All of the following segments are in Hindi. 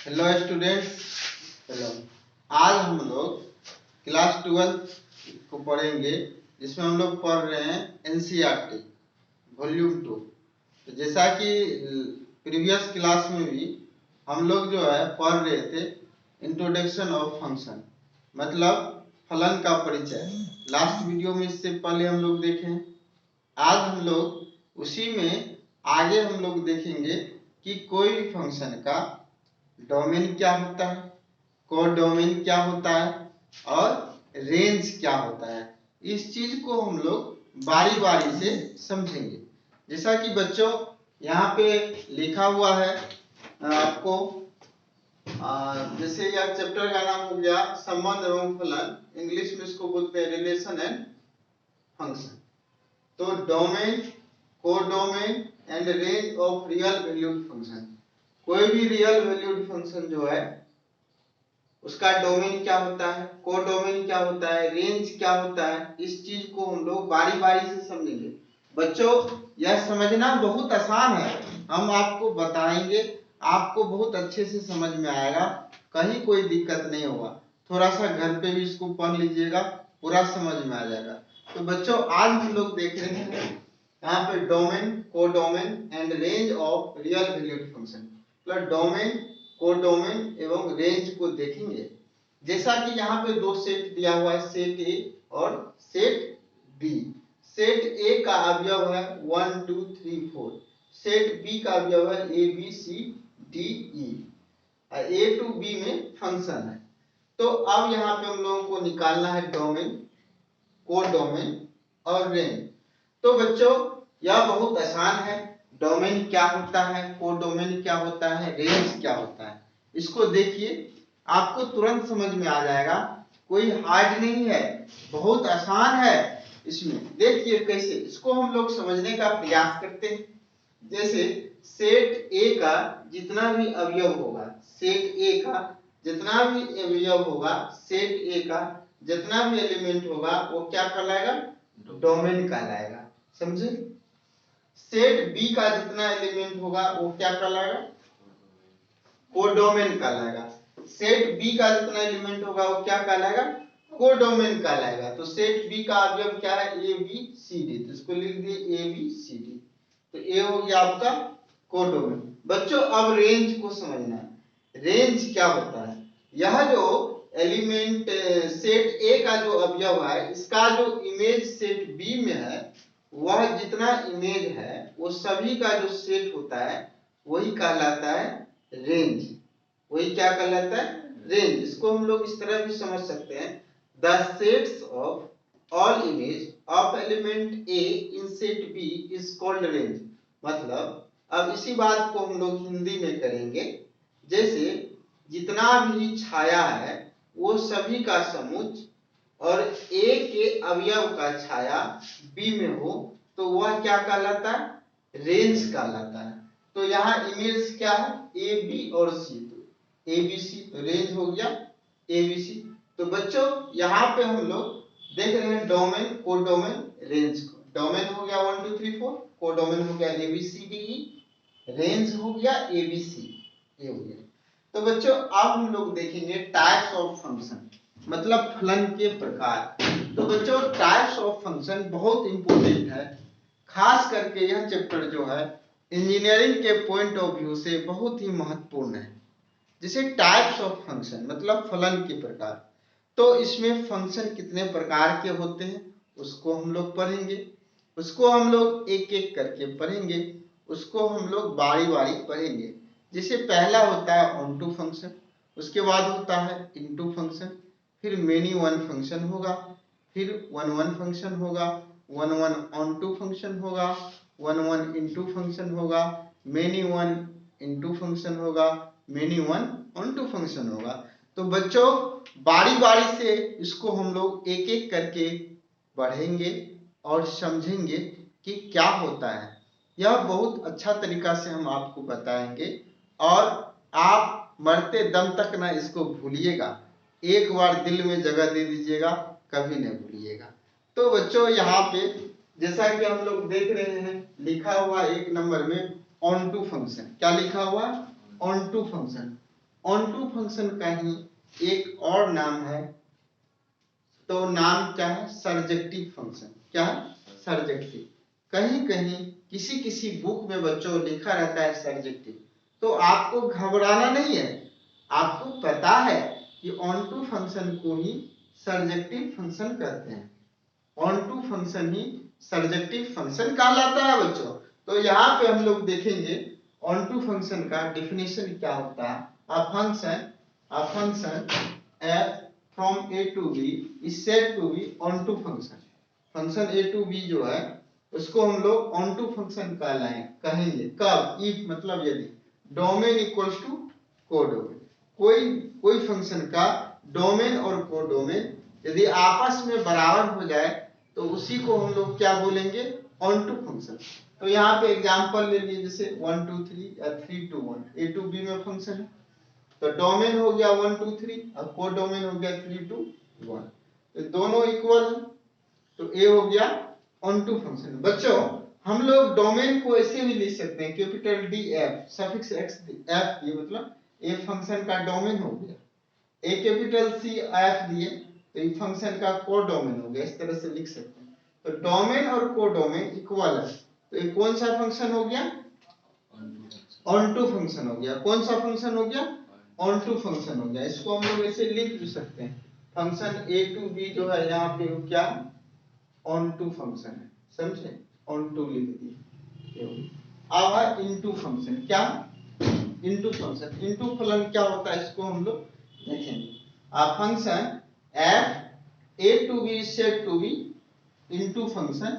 Hello students. हेलो। आज हम लोग क्लास 12 को पढ़ेंगे, जिसमें हम लोग पढ़ रहे हैं एनसीईआरटी वॉल्यूम 2। तो जैसा कि प्रीवियस क्लास में भी हम लोग जो है पढ़ रहे थे इंट्रोडक्शन ऑफ फंक्शन, मतलब फलन का परिचय। लास्ट वीडियो में इससे पहले हम लोग देखें। आज हम लोग उसी में आगे हम लोग देखेंगे कि कोई भी फंक्शन का डोमेन क्या होता है, कोडोमेन क्या होता है और रेंज क्या होता है। इस चीज को हम लोग बारी बारी से समझेंगे। जैसा कि बच्चों यहाँ पे लिखा हुआ है आपको, जैसे यह चैप्टर का नाम हो गया संबंध एवं फलन, इंग्लिश में इसको बोलते हैं रिलेशन एंड फंक्शन। तो domain, codomain and range of real valued function. कोई भी रियल वैल्यूड फंक्शन जो है उसका डोमेन क्या होता है, कोडोमेन क्या होता है, रेंज क्या होता है, इस चीज को हम लोग बारी बारी से समझेंगे। बच्चों यह समझना बहुत आसान है, हम आपको बताएंगे, आपको बहुत अच्छे से समझ में आएगा, कहीं कोई दिक्कत नहीं होगा। थोड़ा सा घर पे भी इसको पढ़ लीजिएगा, पूरा समझ में आ जाएगा। तो बच्चों आज हम लोग देख रहे हैं यहाँ पे domain, codomain and range of real valued function. मतलब डोमेन, कोडोमेन एवं रेंज को देखेंगे। जैसा कि यहाँ पे दो सेट दिया हुआ है, सेट ए और सेट बी। सेट ए का अवयव है 1 2 3 4, सेट बी का अवयव है A B C D E, A to B में फंक्शन है। तो अब यहाँ पे हम लोगों को निकालना है डोमेन, कोडोमेन और रेंज। तो बच्चों यह बहुत आसान है। डोमेन क्या होता है, कोडोमेन क्या होता है, रेंज क्या होता है, इसको देखिए आपको तुरंत समझ में आ जाएगा। कोई हार्ड नहीं है, बहुत आसान है। इसमें देखिए कैसे इसको हम लोग समझने का प्रयास करते हैं। जैसे सेट ए का जितना भी अवयव होगा, सेट ए का जितना भी अवयव होगा, सेट ए का जितना भी एलिमेंट होगा वो क्या कहलाएगा, डोमेन कहलाएगा। समझे? सेट बी का जितना एलिमेंट होगा वो क्या कहलाएगा, कोडोमेन कहलाएगा। सेट बी का जितना एलिमेंट होगा वो क्या कहलाएगा, कोडोमेन कहलाएगा। तो सेट बी का अवयव क्या है, ए बी सी डी, तो इसको लिख दिए ए बी सी डी। तो ए हो गया आपका कोडोमेन। बच्चों अब रेंज को समझना है। रेंज क्या होता है, यह जो एलिमेंट सेट ए का जो अवयव है, इसका जो इमेज सेट बी में है, वह जितना इमेज है वो सभी का जो सेट होता है वही कहलाता है रेंज। वही क्या कहलाता है, रेंज। इसको हम लोग इस तरह भी समझ सकते हैं, the sets of all image of element A in set B is called range. मतलब अब इसी बात को हम लोग हिंदी में करेंगे। जैसे जितना भी छाया है वो सभी का समुच्च और ए के अवयव का छाया बी में हो तो वह क्या कहलाता है, रेंज कहलाता है। तो यहाँ इमेज क्या है, ए बी और सी, तो ए बी सी, तो रेंज हो गया ए बी सी। तो बच्चों यहाँ पे हम लोग देख रहे हैं डोमेन, कोडोमेन, रेंज को। डोमेन हो गया 1 2 3 4, कोडोमेन हो गया A B C D E, range हो गया ए बी सी, ये हो गया। तो बच्चों अब हम लोग देखेंगे टाइप्स ऑफ फंक्शन, मतलब फलन के प्रकार। तो बच्चों टाइप्स ऑफ फंक्शन बहुत इंपॉर्टेंट है, खास करके यह चैप्टर जो है इंजीनियरिंग के पॉइंट ऑफ व्यू से बहुत ही महत्वपूर्ण है। जैसे टाइप्स ऑफ फंक्शन मतलब फलन के प्रकार, तो इसमें फंक्शन कितने प्रकार के होते हैं उसको हम लोग पढ़ेंगे। उसको हम लोग एक एक करके पढ़ेंगे, उसको हम लोग बारी बारी पढ़ेंगे। जैसे पहला होता है ऑन टू फंक्शन, उसके बाद होता है इनटू फंक्शन, फिर मेनी वन फंक्शन होगा, फिर वन वन फंक्शन होगा, one one onto function होगा, वन वन इनटू फंक्शन होगा, मेनी वन इनटू फंक्शन होगा, many one onto function होगा। तो बच्चों बारी बारी से इसको हम लोग एक एक करके पढ़ेंगे और समझेंगे कि क्या होता है। यह बहुत अच्छा तरीका से हम आपको बताएंगे और आप मरते दम तक ना इसको भूलिएगा। एक बार दिल में जगह दे दीजिएगा, कभी नहीं भूलिएगा। तो बच्चों यहाँ पे जैसा कि हम लोग देख रहे हैं लिखा हुआ एक नंबर में ऑन टू फंक्शन, क्या लिखा हुआ, onto function. Onto function का ही एक और नाम है, तो नाम क्या है? Surjective function. क्या है? सर्जेक्टिव। कहीं कहीं किसी किसी बुक में बच्चों लिखा रहता है सर्जेक्टिव, तो आपको घबराना नहीं है, आपको पता है कि ऑन टू फंक्शन को ही सर्जेक्टिव फंक्शन कहते हैं, ऑन टू फंक्शन ही सर्जेक्टिव फंक्शन कहलाता है बच्चों। तो यहाँ पे हम लोग देखेंगे ऑन टू फंक्शन का डेफिनेशन क्या होता है। a function f from a to b is said to be on to function। Function a to b जो है उसको हम लोग ऑन टू फंक्शन कहेंगे कब? इफ मतलब यदि डोमेन इक्वल्स टू कोडोमेन, कोई फंक्शन का डोमेन और कोडोमेन यदि आपस में बराबर हो जाए तो उसी को हम लोग क्या बोलेंगे? Onto function. तो यहाँ पे एग्जांपल ले लीजिए, जैसे 1 2 3 या 3 2 1 a to b में फंक्शन है, तो डोमेन हो गया 1 2 3 और कोडोमेन हो गया 3 2 1, तो दोनों इक्वल है, तो ए हो गया ऑन टू फंक्शन। बच्चों हम लोग डोमेन को ऐसे भी लिख सकते हैं, capital D F suffix x F, ये मतलब ए फंक्शन का डोमेन हो गया, ए कैपिटल सी एफ दिए तो ये फंक्शन का कोडोमेन हो गया, इस तरह से लिख सकते हैं। तो डोमेन और कोडोमेन इक्वल है, तो ये कौन सा फंक्शन हो गया? ऑन टू फंक्शन हो गया। कौन सा फंक्शन हो गया? ऑन टू फंक्शन हो गया। इसको हम लोग ऐसे लिख भी सकते हैं, फंक्शन ए टू बी जो है यहाँ पे क्या? ऑन टू फंक्शन है, समझे? ऑन टू लिख दिए। अब है इनटू फंक्शन। क्या? Into function. इनटू फलन क्या होता है इसको हम लोग देखेंगे। A function f a to b is said to be into function,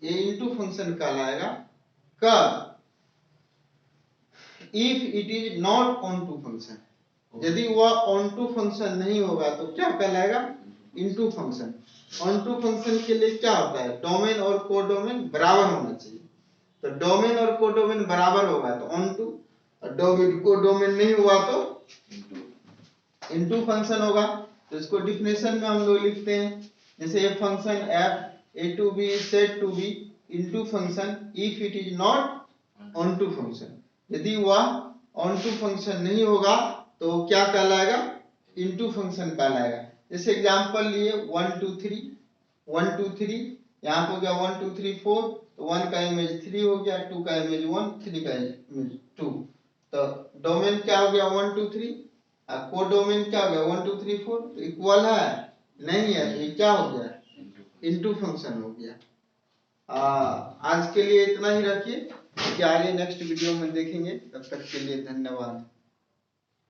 ये इनटू फंक्शन कहलाएगा कब? If it is not onto function, यदि वह ऑन टू फंक्शन नहीं होगा तो क्या कहलाएगा? Into function. Onto function के लिए क्या होता है? डोमेन और कोडोमेन बराबर होना चाहिए, तो डोमेन और कोडोमेन बराबर होगा तो ऑन टू, और डोमेन कोडोमेन नहीं हुआ तो इनटू फंक्शन होगा। तो इसको डिफिनेशन में हम लोग लिखते हैं, जैसे ये function f a to b is said to be into function if it is not on to function, यदि वह on to function नहीं होगा तो क्या कहलाएगा? into function कहलाएगा। जैसे एग्जांपल लिए 1 2 3 1 2 3, यहाँ पे हो गया 1 2 3 4, तो 1 का इमेज 3 हो गया, 2 का इमेज 1, 3 का इमेज 2, तो डोमेन क्या हो गया? 1 2 3, कोडोमेन क्या हो गया? 1 2 3 4, तो इक्वल है? नहीं है, ये क्या हो गया? इनटू फंक्शन हो गया। आज के लिए इतना ही रखिए, कि आगे नेक्स्ट वीडियो में देखेंगे। तब तक के लिए धन्यवाद।